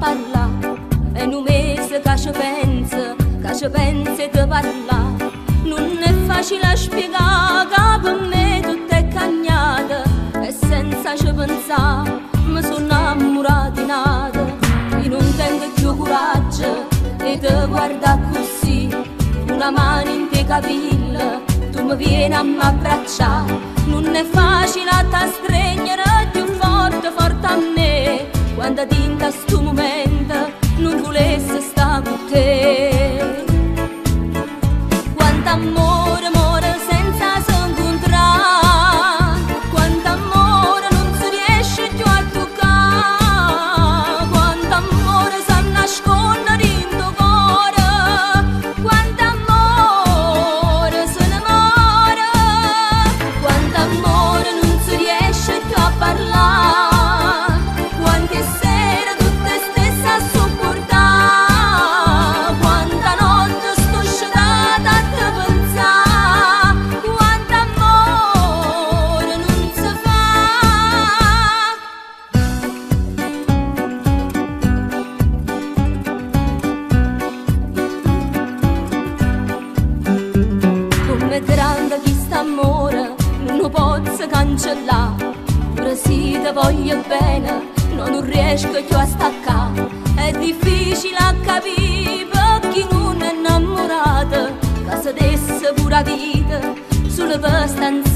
parla, e non mese che ci pensa e te parla. Non è facile a spiegare che per me tutto è cagnata, e senza ci pensare mi sono innamorata di nata. Io non tengo più coraggio e te guarda così, una mano in te capilla, tu mi vieni a m'abbracciare. Non è facile a te stringere più forte, forte a me, quando tinta sto momento non volesse sta con te. Quanto amore, amore senza s'incontrare, quanto amore non si riesce più a toccare, quanto amore si nasconde in tuo cuore, quanto amore se ne muore, quanto amore non si riesce più a parlare, quante sere tutte stesse a sopportare, quanta notte sto sciolata a te pensare, quanto amore non si fa. Come grande chi sta amore non lo posso cancellare, pure se ti voglio bene non riesco più a staccare. È difficile a capire per chi non è innamorato, che se desse pure la vita sulle per stanze